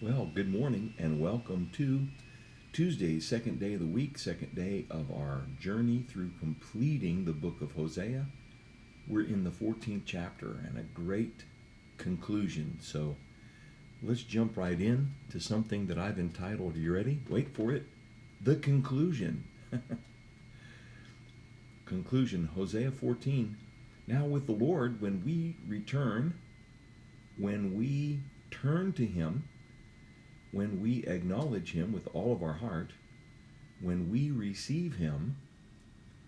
Well, good morning and welcome to Tuesday, second day of the week, second day of our journey through completing the book of Hosea. We're in the 14th chapter and a great conclusion. So let's jump right in to something that I've entitled, you ready? Wait for it. The conclusion. Conclusion, Hosea 14. Now with the Lord, when we turn to him, when we acknowledge him with all of our heart, when we receive him,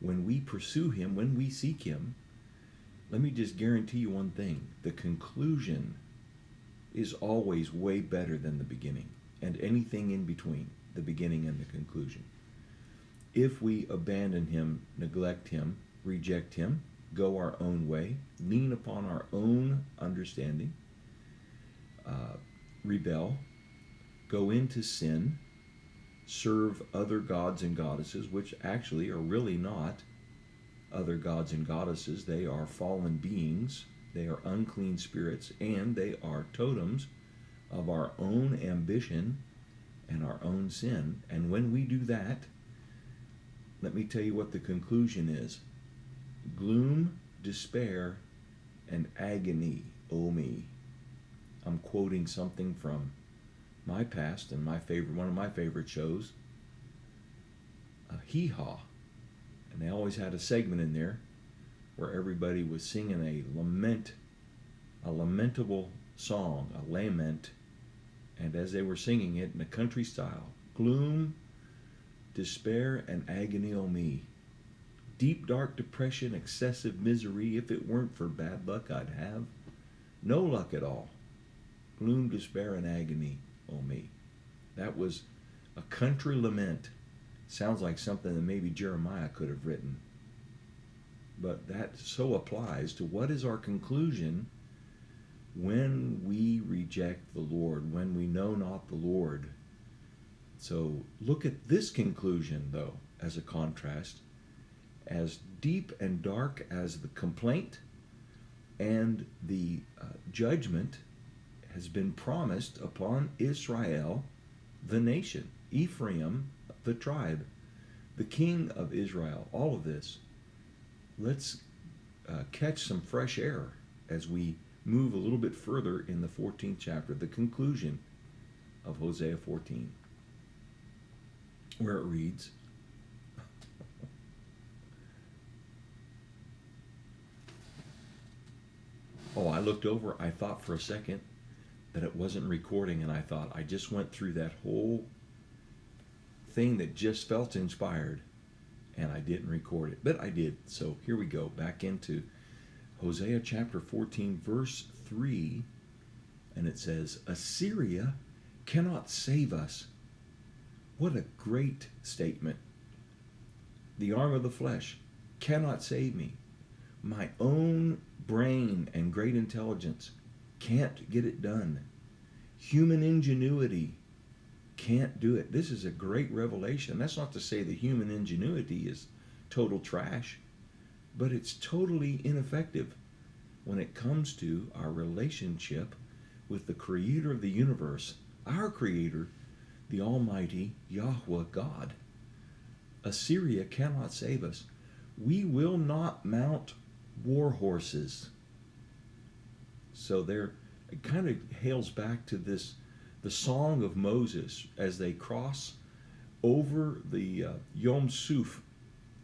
when we pursue him, when we seek him, let me just guarantee you one thing. The conclusion is always way better than the beginning and anything in between the beginning and the conclusion. If we abandon him, neglect him, reject him, go our own way, lean upon our own understanding, rebel, go into sin, serve other gods and goddesses, which actually are really not other gods and goddesses. They are fallen beings, they are unclean spirits, and they are totems of our own ambition and our own sin. And when we do that, let me tell you what the conclusion is. Gloom, despair, and agony, oh me. I'm quoting something from my past and one of my favorite shows, Hee Haw. And they always had a segment in there where everybody was singing a lamentable song, a lament. And as they were singing it in a country style, gloom, despair, and agony on me. Deep, dark depression, excessive misery. If it weren't for bad luck, I'd have no luck at all. Gloom, despair, and agony on me. That was a country lament. Sounds like something that maybe Jeremiah could have written. But that so applies to what is our conclusion when we reject the Lord, when we know not the Lord. So look at this conclusion, though, as a contrast. As deep and dark as the complaint and the judgment has been promised upon Israel, the nation, Ephraim, the tribe, the king of Israel, all of this. Let's catch some fresh air as we move a little bit further in the 14th chapter, the conclusion of Hosea 14, where it reads, I looked over, I thought for a second that it wasn't recording, and I thought I just went through that whole thing that just felt inspired, and I didn't record it, but I did. So here we go, back into Hosea chapter 14, verse 3, and it says, Assyria cannot save us. What a great statement. The arm of the flesh cannot save me. My own brain and great intelligence can't get it done. Human ingenuity can't do it. This is a great revelation. That's not to say that human ingenuity is total trash, but it's totally ineffective when it comes to our relationship with the creator of the universe, our creator, the almighty Yahweh God. Assyria cannot save us. We will not mount war horses. So it kind of hails back to the song of Moses as they cross over the Yom Suf,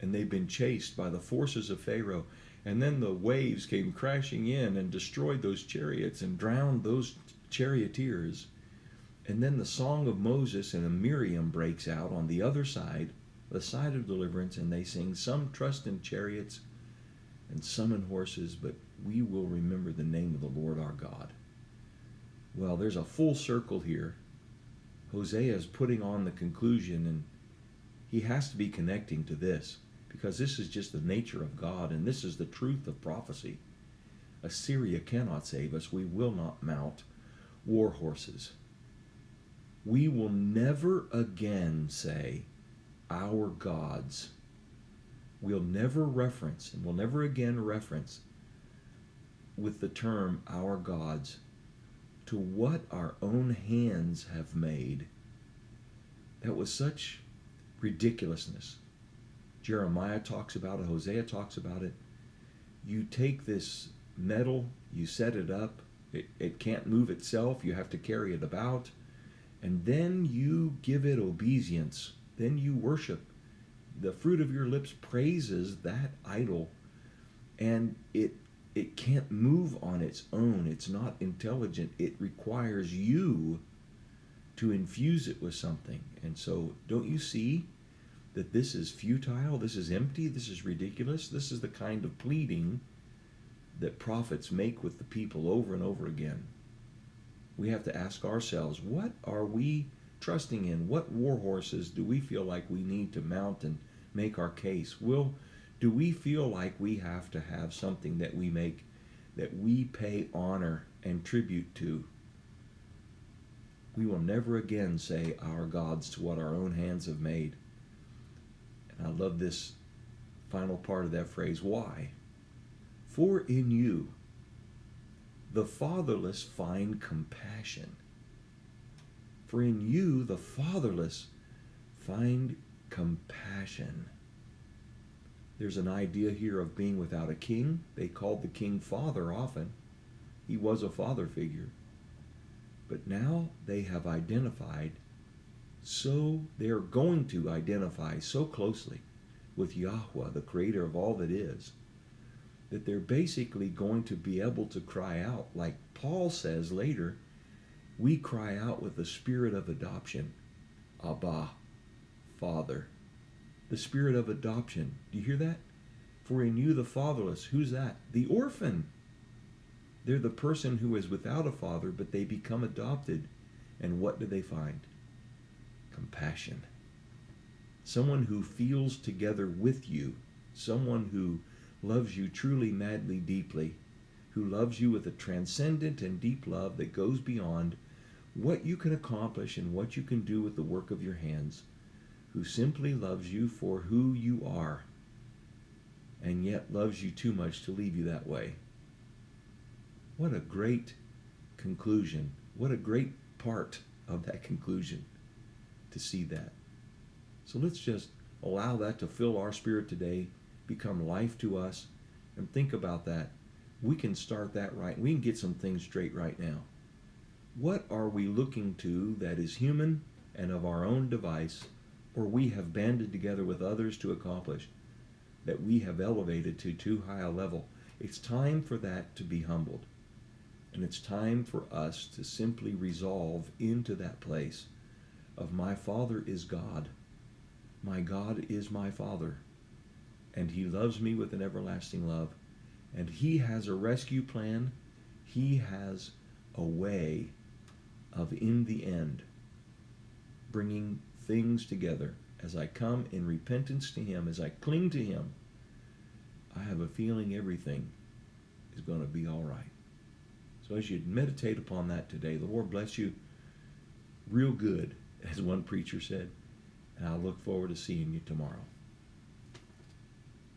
and they've been chased by the forces of Pharaoh, and then the waves came crashing in and destroyed those chariots and drowned those charioteers. And then the song of Moses and Miriam breaks out on the other side, the side of deliverance, and they sing, some trust in chariots and some in horses, but we will remember the name of the Lord our God. Well, there's a full circle here. Hosea is putting on the conclusion, and he has to be connecting to this, because this is just the nature of God, and this is the truth of prophecy. Assyria cannot save us. We will not mount war horses. We will never again say, our gods. We'll never reference, and we'll never again reference with the term our gods to what our own hands have made. That was such ridiculousness. Jeremiah talks about it, Hosea talks about it. You take this metal, you set it up, it can't move itself, you have to carry it about, and then you give it obeisance, then you worship. The fruit of your lips praises that idol, and it can't move on its own. It's not intelligent. It requires you to infuse it with something. And so don't you see that this is futile, this is empty, this is ridiculous? This is the kind of pleading that prophets make with the people over and over again. We have to ask ourselves, what are we trusting in? What war horses do we feel like we need to mount and make our case? Do we feel like we have to have something that we pay honor and tribute to? We will never again say our gods to what our own hands have made. And I love this final part of that phrase, why? For in you the fatherless find compassion. For in you the fatherless find compassion. There's an idea here of being without a king. They called the king father often. He was a father figure. But now they have identified, so they're going to identify so closely with Yahweh, the creator of all that is, that they're basically going to be able to cry out, like Paul says later, we cry out with the spirit of adoption, Abba, Father. The spirit of adoption. Do you hear that? For in you the fatherless, who's that? The orphan. They're the person who is without a father, but they become adopted. And what do they find? Compassion. Someone who feels together with you. Someone who loves you truly, madly, deeply. Who loves you with a transcendent and deep love that goes beyond what you can accomplish and what you can do with the work of your hands. Who simply loves you for who you are, and yet loves you too much to leave you that way. What a great conclusion. What a great part of that conclusion to see that. So let's just allow that to fill our spirit today, become life to us, and think about that. We can start that right. We can get some things straight right now. What are we looking to that is human and of our own device, or we have banded together with others to accomplish, that we have elevated to too high a level? It's time for that to be humbled. And it's time for us to simply resolve into that place of my Father is God. My God is my Father. And He loves me with an everlasting love. And He has a rescue plan. He has a way of, in the end, bringing things together. As I come in repentance to Him, as I cling to Him, I have a feeling everything is going to be all right. So as you meditate upon that today, the Lord bless you real good, as one preacher said, and I look forward to seeing you tomorrow.